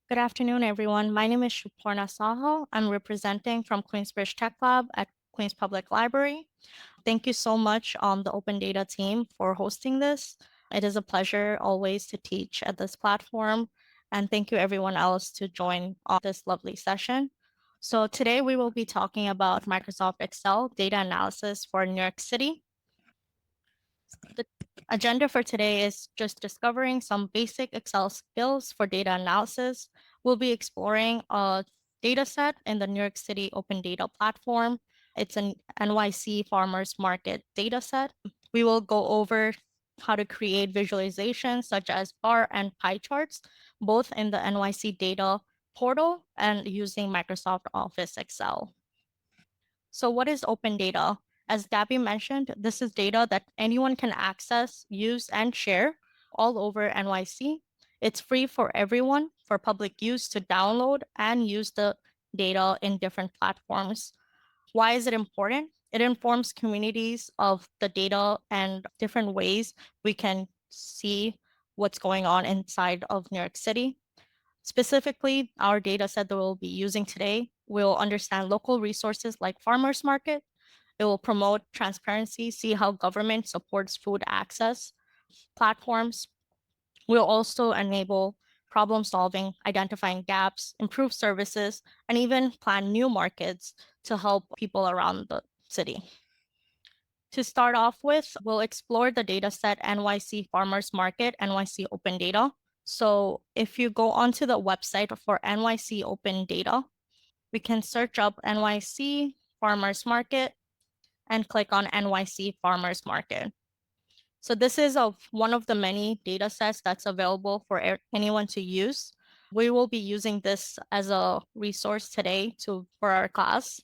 Good afternoon, everyone. My name is Shuporna Saho. I'm representing from Queensbridge Tech Lab at Queens Public Library. Thank you so much, the Open Data team, for hosting this. It is a pleasure always to teach at this platform. And thank you everyone else to join on this lovely session. So today we will be talking about Microsoft Excel data analysis for New York City. The agenda for today is just discovering some basic Excel skills for data analysis. We'll be exploring a data set in the New York City Open Data Platform. It's an NYC Farmers Market data set. We will go over how to create visualizations such as bar and pie charts, both in the NYC data portal and using Microsoft Office Excel. So what is open data? As Gabby mentioned, this is data that anyone can access, use, and share all over NYC. It's free for everyone for public use to download and use the data in different platforms. Why is it important? It informs communities of the data and different ways we can see what's going on inside of New York City. Specifically, our data set that we'll be using today will understand local resources like farmers market. It will promote transparency, see how government supports food access. Platforms will also enable problem solving, identifying gaps, improve services, and even plan new markets to help people around the city. To start off with, we'll explore the data set NYC Farmers Market, NYC Open Data. So if you go onto the website for NYC Open Data, we can search up NYC Farmers Market and click on NYC Farmers Market. So this is one of the many data sets that's available for anyone to use. We will be using this as a resource today for our class.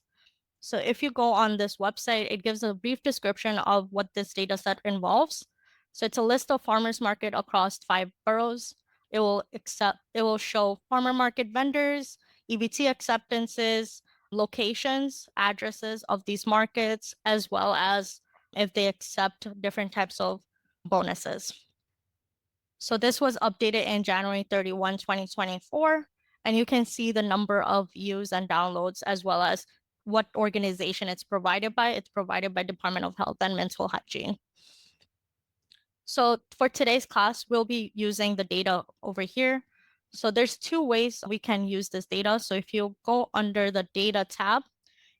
So if you go on this website, it gives a brief description of what this data set involves. So it's a list of farmers market across 5 boroughs. It will show farmer market vendors, EBT acceptances, locations, addresses of these markets, as well as if they accept different types of bonuses. So this was updated in January 31, 2024, and you can see the number of views and downloads as well as what organization it's provided by. It's provided by Department of Health and Mental Hygiene. So for today's class, we'll be using the data over here. So there's 2 ways we can use this data. So if you go under the data tab,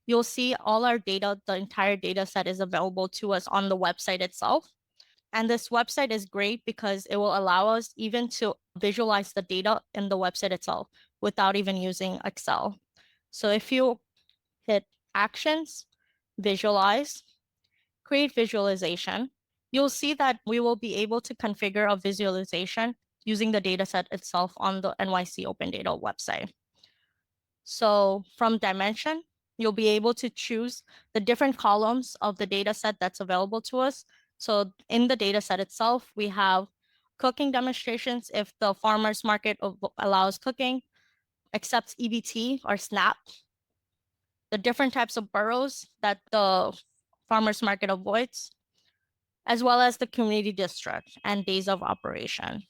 you'll see all our data, the entire data set is available to us on the website itself. And this website is great because it will allow us even to visualize the data in the website itself without even using Excel. So if you hit Actions, Visualize, Create Visualization, you'll see that we will be able to configure a visualization using the dataset itself on the NYC Open Data website. So from Dimension, you'll be able to choose the different columns of the dataset that's available to us. So in the dataset itself, we have cooking demonstrations if the farmers market allows cooking, accepts EBT or SNAP, the different types of boroughs that the farmers market avoids, as well as the community district and days of operation.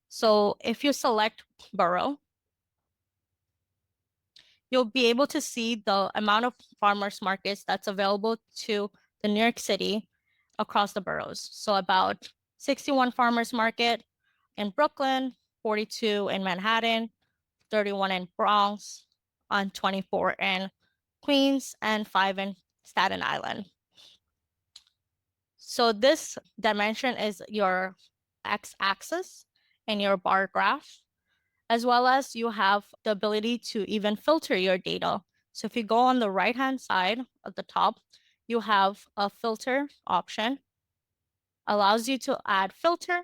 So if you select borough, you'll be able to see the amount of farmers markets that's available to the New York City across the boroughs. So about 61 farmers market in Brooklyn, 42 in Manhattan, 31 in Bronx, and 24 in Queens, and 5 in Staten Island. So this dimension is your x-axis in your bar graph, as well as you have the ability to even filter your data. So if you go on the right-hand side at the top, you have a filter option, allows you to add filter.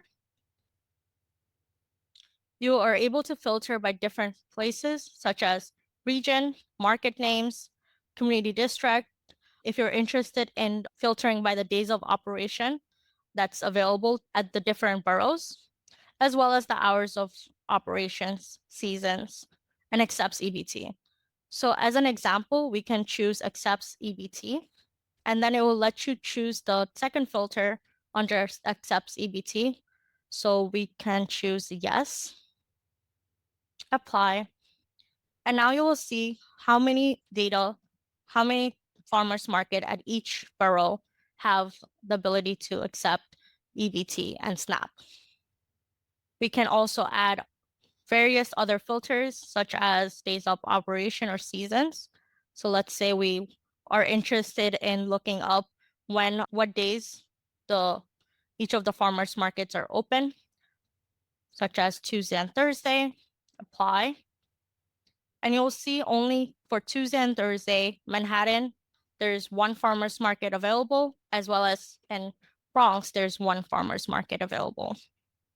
You are able to filter by different places, such as region, market names, community district. If you're interested in filtering by the days of operation, that's available at the different boroughs, as well as the hours of operations, seasons, and accepts EBT. So as an example, we can choose accepts EBT, and then it will let you choose the second filter under accepts EBT. So we can choose yes. apply. And now you will see how many farmers market at each borough have the ability to accept EBT and SNAP. We can also add various other filters such as days of operation or seasons. So let's say we are interested in looking up what days each of the farmers markets are open, such as Tuesday and Thursday. Apply. And you'll see only for Tuesday and Thursday, Manhattan, there's one farmers market available, as well as in Bronx, there's one farmers market available.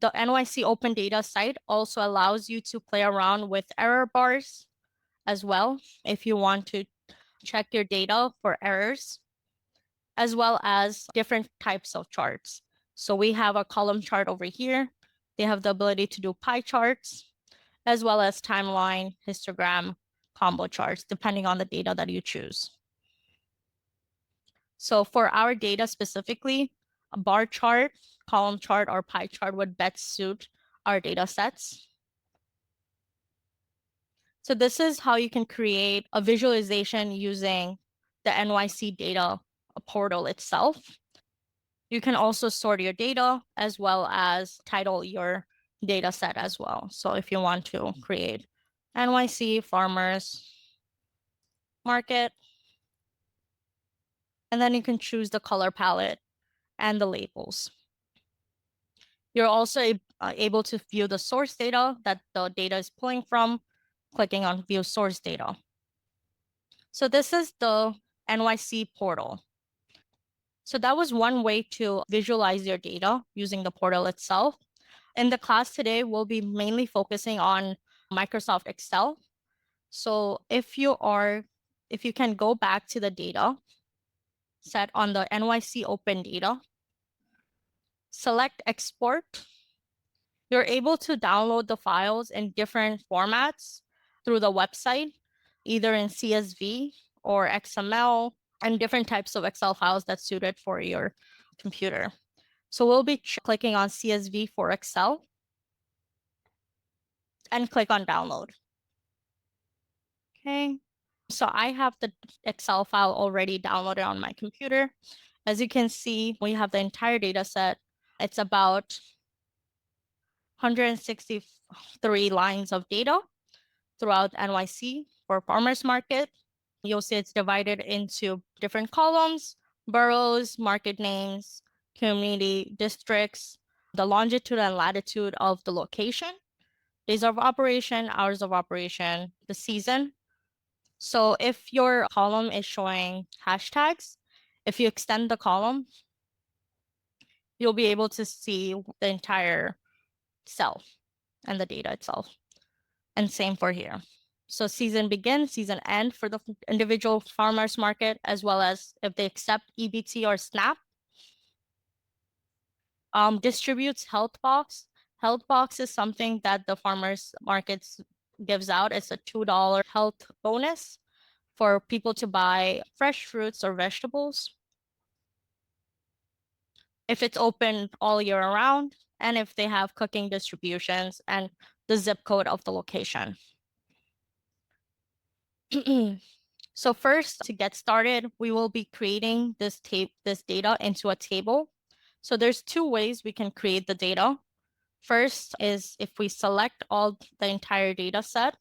The NYC Open Data site also allows you to play around with error bars as well if you want to check your data for errors, as well as different types of charts. So we have a column chart over here. They have the ability to do pie charts, as well as timeline, histogram, combo charts, depending on the data that you choose. So for our data specifically, a bar chart, column chart, or pie chart would best suit our data sets. So this is how you can create a visualization using the NYC data portal itself. You can also sort your data as well as title your data set as well. So if you want to create NYC farmers market, and then you can choose the color palette and the labels. You're also able to view the source data that the data is pulling from, clicking on view source data. So this is the NYC portal. So that was one way to visualize your data using the portal itself. In the class today, we'll be mainly focusing on Microsoft Excel. So if you can go back to the data set on the NYC Open Data, select export. You're able to download the files in different formats through the website, either in CSV or XML, and different types of Excel files that's suited for your computer. So we'll be clicking on CSV for Excel and click on download. Okay, so I have the Excel file already downloaded on my computer. As you can see, we have the entire data set. It's about 163 lines of data throughout NYC for farmers market. You'll see it's divided into different columns, boroughs, market names, community districts, the longitude and latitude of the location, days of operation, hours of operation, the season. So if your column is showing hashtags, if you extend the column, you'll be able to see the entire cell and the data itself. And same for here. So season begin, season end for the individual farmers market, as well as if they accept EBT or SNAP. Distributes health box. Health box is something that the farmers markets gives out. It's a $2 health bonus for people to buy fresh fruits or vegetables. If it's open all year around, and if they have cooking distributions and the zip code of the location. So first, to get started, we will be creating this data into a table. So there's two ways we can create the data. First is if we select the entire data set.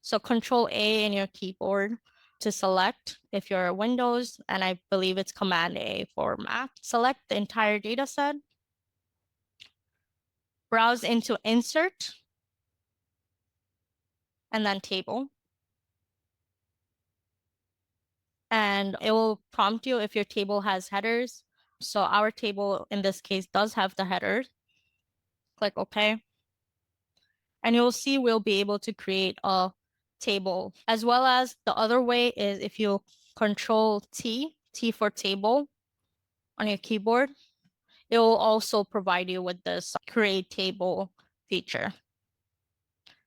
So Control A in your keyboard to select if you're Windows, and I believe it's Command A for Mac. Select the entire data set. Browse into Insert, and then Table. And it will prompt you if your table has headers. So our table in this case does have the headers. Click OK. And you'll see we'll be able to create a table, as well as the other way is if you Control T for table on your keyboard, it will also provide you with this create table feature.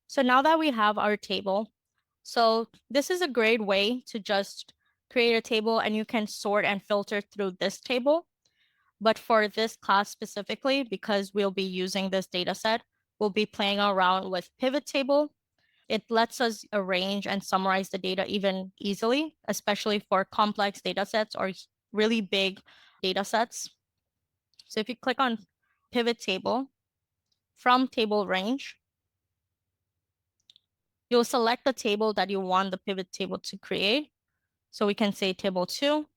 So now that we have our table, so this is a great way to just create a table, and you can sort and filter through this table. But for this class specifically, because we'll be using this data set, we'll be playing around with pivot table. It lets us arrange and summarize the data even easily, especially for complex data sets or really big data sets. So if you click on pivot table from table range, you'll select the table that you want the pivot table to create. So we can say table 2.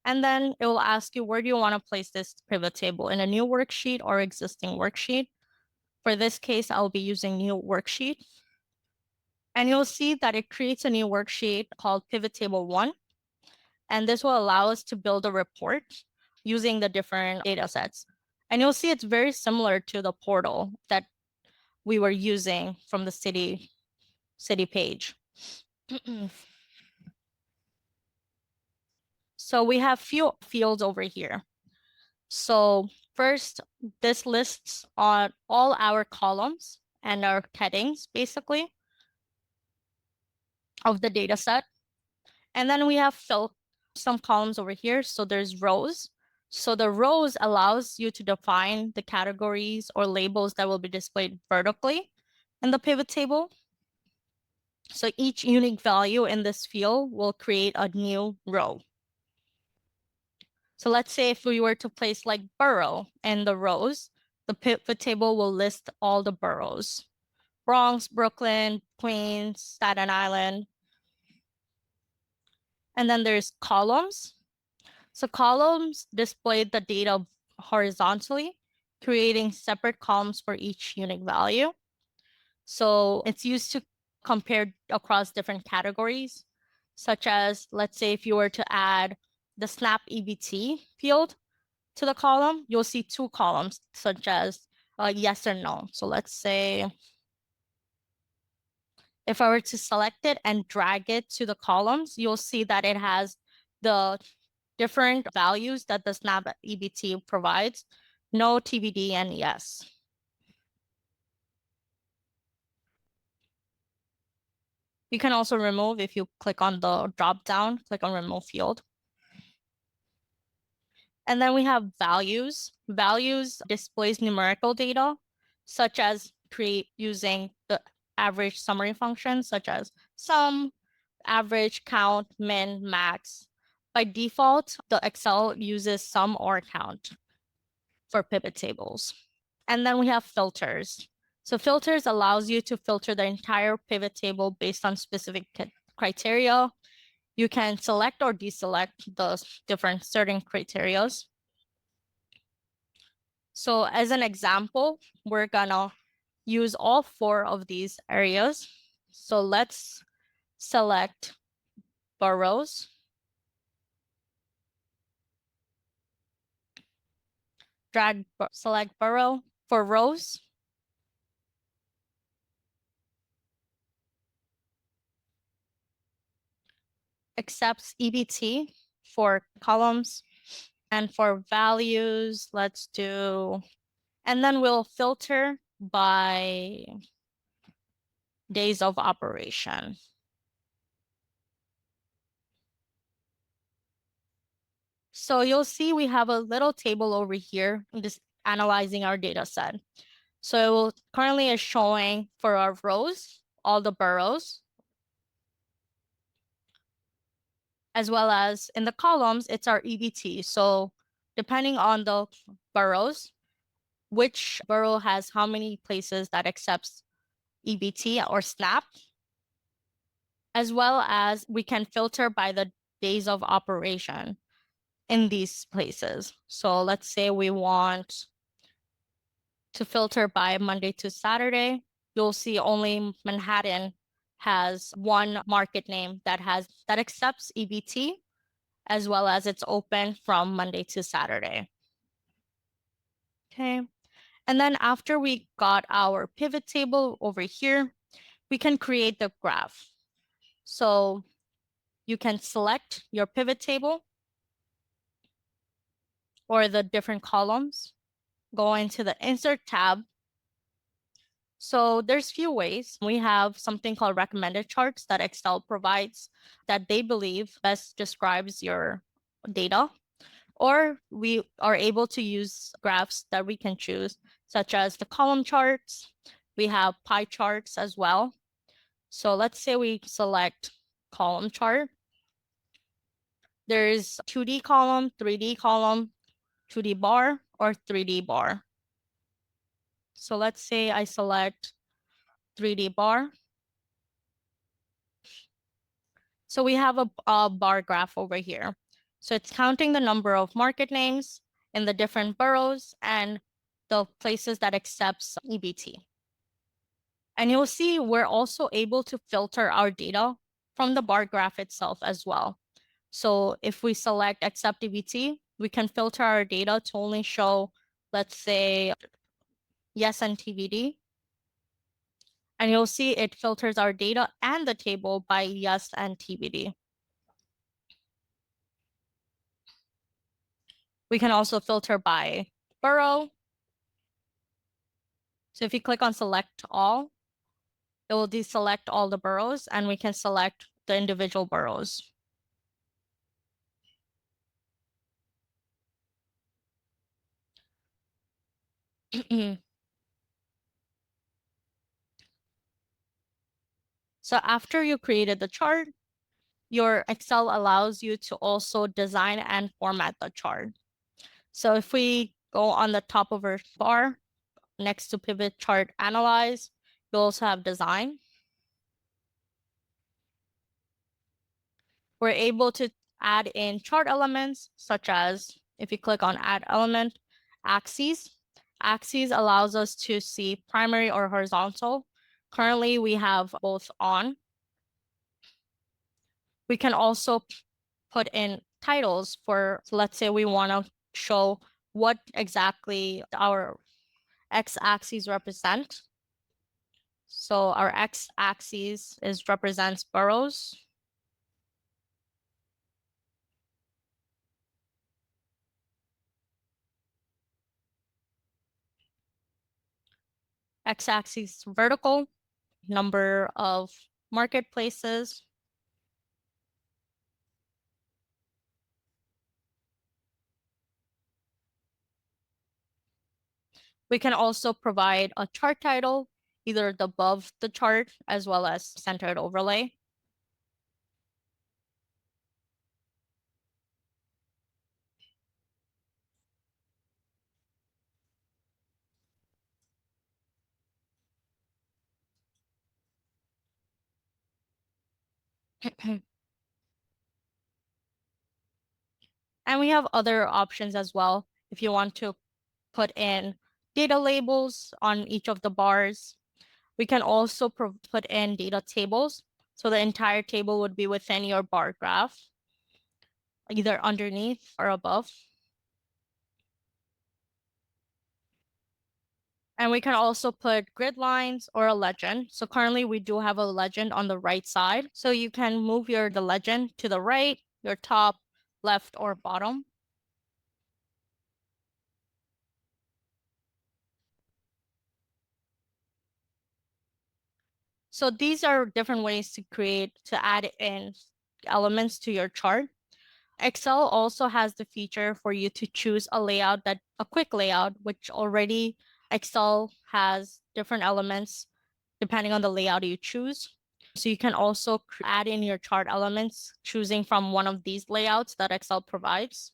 And then it will ask you, where do you want to place this pivot table, in a new worksheet or existing worksheet? For this case, I'll be using new worksheet. And you'll see that it creates a new worksheet called pivot table 1. And this will allow us to build a report using the different data sets. And you'll see it's very similar to the portal that we were using from the city page. So we have few fields over here. So first, this lists on all our columns and our headings, basically, of the data set. And then we have some columns over here. So there's rows. So the rows allows you to define the categories or labels that will be displayed vertically in the pivot table. So each unique value in this field will create a new row. So let's say if we were to place like borough in the rows, the pivot table will list all the boroughs: Bronx, Brooklyn, Queens, Staten Island. And then there's columns. So columns display the data horizontally, creating separate columns for each unique value. So it's used to compare across different categories, such as, let's say if you were to add the SNAP EBT field to the column, you'll see two columns, such as yes or no. So let's say if I were to select it and drag it to the columns, you'll see that it has the different values that the SNAP EBT provides: no, TBD, and yes. You can also remove if you click on the drop down, click on remove field. And then we have values. Values displays numerical data, such as create using the average summary function, such as sum, average, count, min, max. By default, the Excel uses sum or count for pivot tables. And then we have filters. So filters allows you to filter the entire pivot table based on specific criteria. You can select or deselect the different certain criteria. So as an example, we're gonna use all 4 of these areas. So let's select boroughs. Select borough. For rows, accepts EBT. For columns, and for values, let's do, and then we'll filter by days of operation. So you'll see we have a little table over here just analyzing our data set. So currently is showing for our rows, all the boroughs, as well as in the columns, it's our EBT. So depending on the boroughs, which borough has how many places that accepts EBT or SNAP, as well as we can filter by the days of operation in these places. So let's say we want to filter by Monday to Saturday. You'll see only Manhattan has one market name that accepts EBT, as well as it's open from Monday to Saturday. Okay. And then after we got our pivot table over here, we can create the graph. So you can select your pivot table or the different columns, go into the insert tab. So there's few ways. We have something called recommended charts that Excel provides that they believe best describes your data, or we are able to use graphs that we can choose such as the column charts. We have pie charts as well. So let's say we select column chart. There's 2D column, 3D column, 2D bar, or 3D bar. So let's say I select 3D bar. So we have a bar graph over here. So it's counting the number of market names in the different boroughs and the places that accepts EBT. And you'll see we're also able to filter our data from the bar graph itself as well. So if we select accept EBT, we can filter our data to only show, let's say, yes and TBD. And you'll see it filters our data and the table by yes and TBD. We can also filter by borough. So if you click on select all, it will deselect all the boroughs and we can select the individual boroughs. So after you created the chart, your Excel allows you to also design and format the chart. So if we go on the top of our bar next to pivot chart analyze, you also have design. We're able to add in chart elements such as if you click on add element, axes. Axes allows us to see primary or horizontal. Currently we have both on. We can also put in titles for, so let's say we want to show what exactly our x-axis represent. So our x-axis represents boroughs. X-axis vertical, number of marketplaces. We can also provide a chart title, either above the chart as well as centered overlay. And we have other options as well. If you want to put in data labels on each of the bars, we can also put in data tables. So the entire table would be within your bar graph, either underneath or above. And we can also put grid lines or a legend. So currently we do have a legend on the right side. So you can move the legend to the right, your top, left, or bottom. So these are different ways to add in elements to your chart. Excel also has the feature for you to choose a quick layout, which already Excel has different elements depending on the layout you choose. So you can also add in your chart elements, choosing from one of these layouts that Excel provides.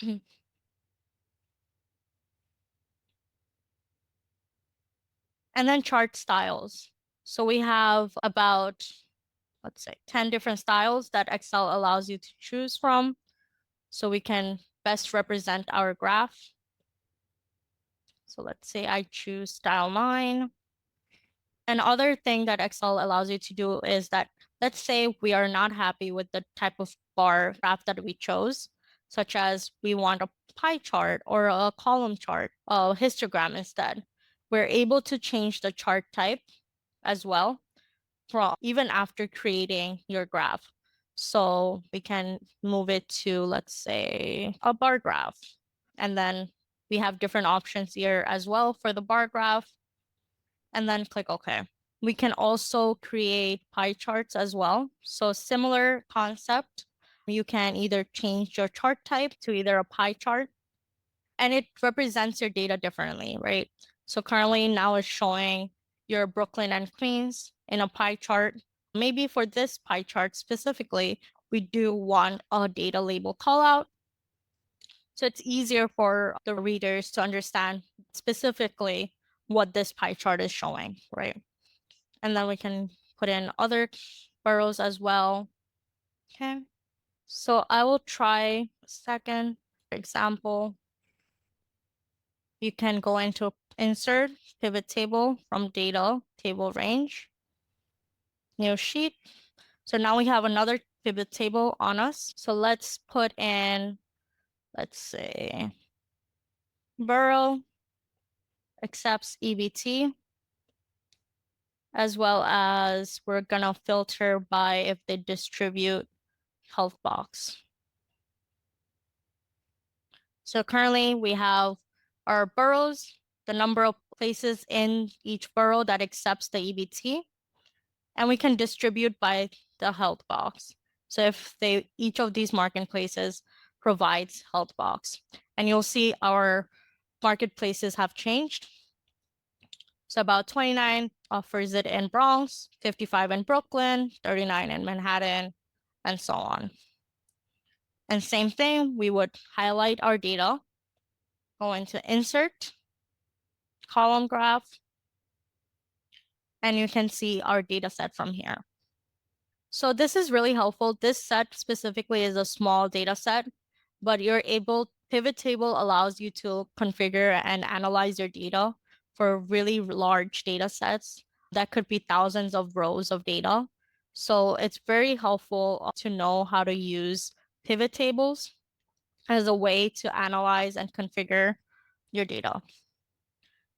And then chart styles. So we have about, let's say, 10 different styles that Excel allows you to choose from. So we can best represent our graph. So let's say I choose style 9. Another thing that Excel allows you to do is that, let's say we are not happy with the type of bar graph that we chose, such as we want a pie chart or a column chart, a histogram instead. We're able to change the chart type as well from even after creating your graph. So we can move it to, let's say, a bar graph. And then we have different options here as well for the bar graph. And then click OK. We can also create pie charts as well. So similar concept. You can either change your chart type to either a pie chart and it represents your data differently, right? So currently now it's showing your Brooklyn and Queens in a pie chart. Maybe for this pie chart specifically, we do want a data label callout. So it's easier for the readers to understand specifically what this pie chart is showing, right? And then we can put in other boroughs as well. Okay. So I will try second example. You can go into insert pivot table from data table range, new sheet. So now we have another pivot table on us. So let's put in, let's say, borough accepts EBT, as well as we're gonna filter by if they distribute health box. So currently we have our boroughs, the number of places in each borough that accepts the EBT, and we can distribute by the health box. So if each of these marketplaces provides health box, and you'll see our marketplaces have changed. So about 29 offers it in Bronx, 55 in Brooklyn, 39 in Manhattan, and so on. And same thing, we would highlight our data, go into insert, column graph, and you can see our data set from here. So this is really helpful. This set specifically is a small data set, but pivot table allows you to configure and analyze your data for really large data sets that could be thousands of rows of data. So it's very helpful to know how to use pivot tables as a way to analyze and configure your data.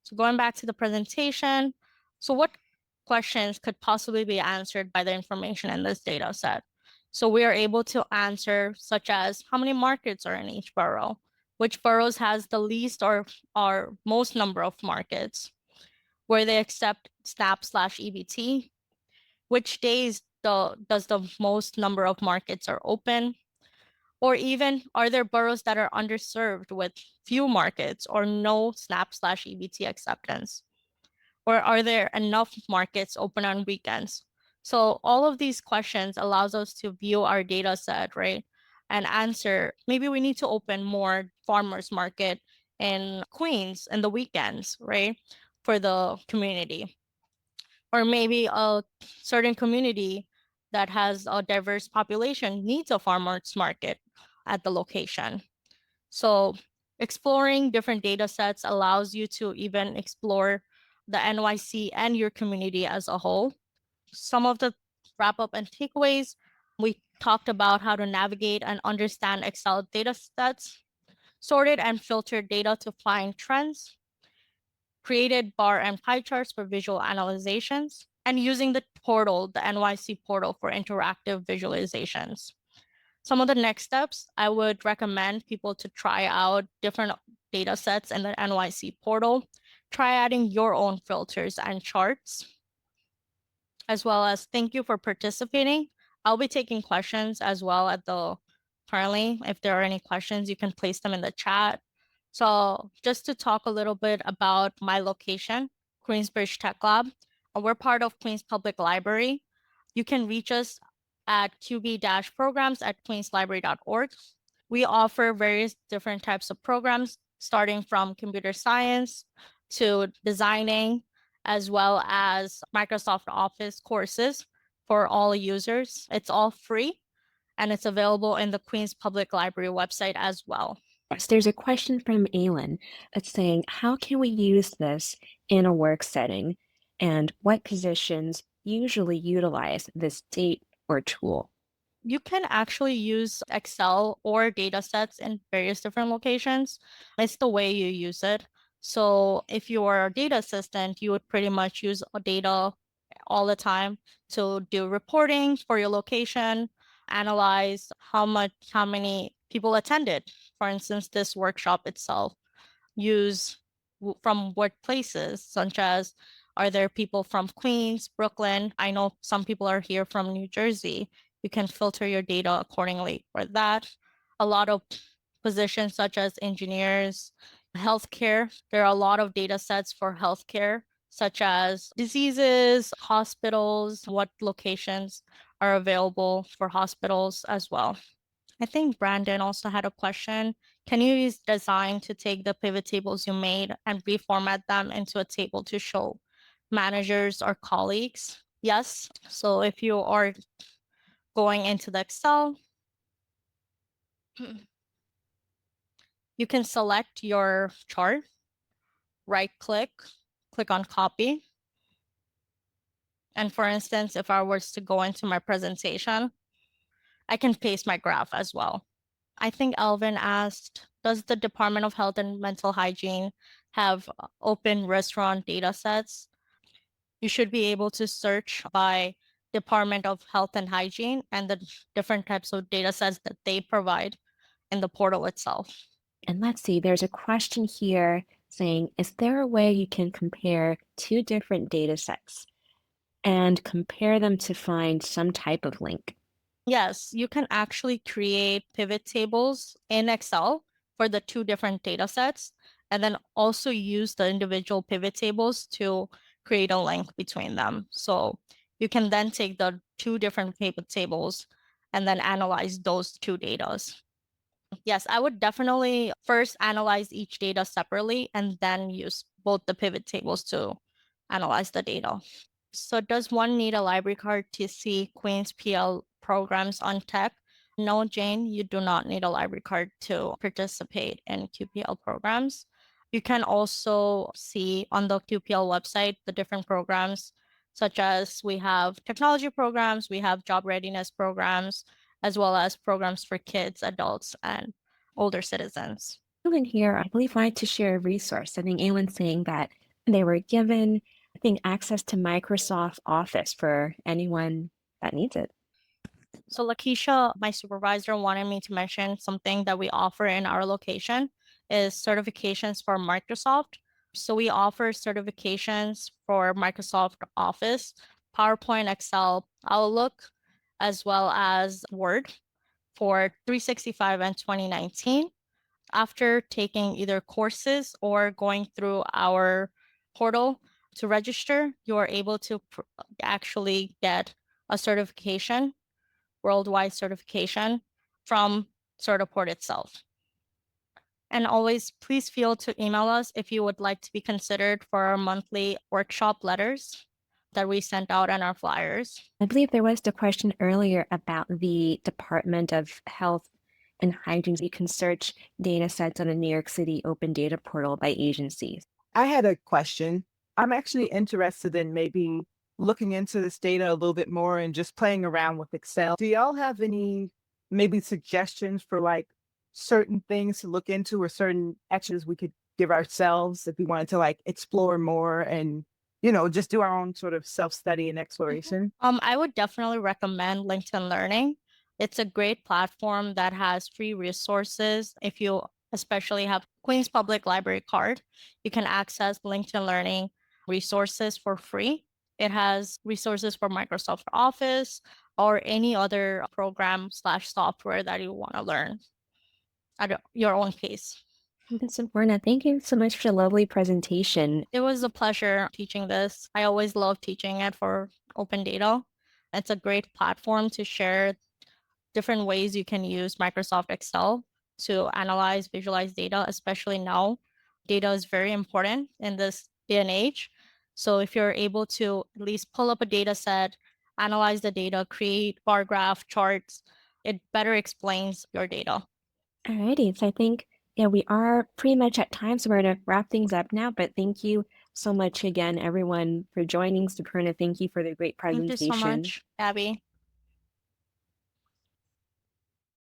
So going back to the presentation, so what questions could possibly be answered by the information in this data set? So we are able to answer such as how many markets are in each borough, which boroughs has the least or most number of markets, where they accept SNAP/EBT, which days does the most number of markets are open, or even are there boroughs that are underserved with few markets or no SNAP/EBT acceptance? Or are there enough markets open on weekends? So all of these questions allows us to view our data set, right? And answer, maybe we need to open more farmers market in Queens in the weekends, right? For the community. Or maybe a certain community that has a diverse population needs a farmers market at the location. So exploring different data sets allows you to even explore the NYC and your community as a whole. Some of the wrap up and takeaways, we talked about how to navigate and understand Excel data sets, sorted and filtered data to find trends, created bar and pie charts for visual analyzations, and using the portal, the NYC portal, for interactive visualizations. Some of the next steps, I would recommend people to try out different data sets in the NYC portal, try adding your own filters and charts, as well as thank you for participating. I'll be taking questions as well currently. If there are any questions, you can place them in the chat. So just to talk a little bit about my location, Queensbridge Tech Lab, we're part of Queens Public Library. You can reach us at qb-programs@queenslibrary.org. We offer various different types of programs, starting from computer science to designing, as well as Microsoft Office courses for all users. It's all free, and it's available in the Queens Public Library website as well. Yes, there's a question from Aylin that's saying, how can we use this in a work setting? And what positions usually utilize this date or tool? You can actually use Excel or data sets in various different locations. It's the way you use it. So if you are a data assistant, you would pretty much use data all the time to do reporting for your location, analyze how many people attended. For instance, this workshop itself, use from what places, such as are there people from Queens, Brooklyn? I know some people are here from New Jersey. You can filter your data accordingly for that. A lot of positions such as engineers, healthcare. There are a lot of data sets for healthcare, such as diseases, hospitals, what locations are available for hospitals as well. I think Brandon also had a question. Can you use design to take the pivot tables you made and reformat them into a table to show managers or colleagues? Yes. So if you are going into the Excel, you can select your chart, right click, click on copy. And for instance, if I was to go into my presentation, I can paste my graph as well. I think Elvin asked, does the Department of Health and Mental Hygiene have open restaurant data sets? You should be able to search by Department of Health and Hygiene and the different types of data sets that they provide in the portal itself. And let's see, there's a question here saying, is there a way you can compare two different data sets and compare them to find some type of link? Yes, you can actually create pivot tables in Excel for the two different data sets, and then also use the individual pivot tables to create a link between them. So you can then take the two different pivot tables and then analyze those two datas. Yes, I would definitely first analyze each data separately and then use both the pivot tables to analyze the data. So does one need a library card to see Queen's PL programs on tech? No, Jane, you do not need a library card to participate in QPL programs. You can also see on the QPL website the different programs, such as we have technology programs, we have job readiness programs, as well as programs for kids, adults, and older citizens. In here, I believe, wanted to share a resource. I think Alan saying that they were given, I think, access to Microsoft Office for anyone that needs it. So Lakeisha, my supervisor, wanted me to mention something that we offer in our location is certifications for Microsoft. So we offer certifications for Microsoft Office, PowerPoint, Excel, Outlook, as well as Word for 365 and 2019. After taking either courses or going through our portal to register, you are able to actually get a certification, worldwide certification from Certiport itself. And always please feel to email us if you would like to be considered for our monthly workshop letters that we sent out on our flyers. I believe there was the question earlier about the Department of Health and Hygiene. You can search data sets on the New York City Open Data Portal by agencies. I had a question. I'm actually interested in maybe looking into this data a little bit more and just playing around with Excel. Do y'all have any maybe suggestions for like certain things to look into or certain actions we could give ourselves if we wanted to like explore more and, you know, just do our own sort of self-study and exploration? I would definitely recommend LinkedIn Learning. It's a great platform that has free resources. If you especially have Queens Public Library card, you can access LinkedIn Learning resources for free. It has resources for Microsoft Office or any other program slash software that you want to learn at your own pace. Ms. Suporna, thank you so much for the lovely presentation. It was a pleasure teaching this. I always love teaching it for open data. It's a great platform to share different ways you can use Microsoft Excel to analyze, visualize data, especially now. Data is very important in this day and age. So if you're able to at least pull up a data set, analyze the data, create bar graph charts, it better explains your data. Alrighty, so I think, yeah, we are pretty much at time, so we're going to wrap things up now. But thank you so much again, everyone, for joining. Suporna, thank you for the great Thank you presentation. so much, Abby.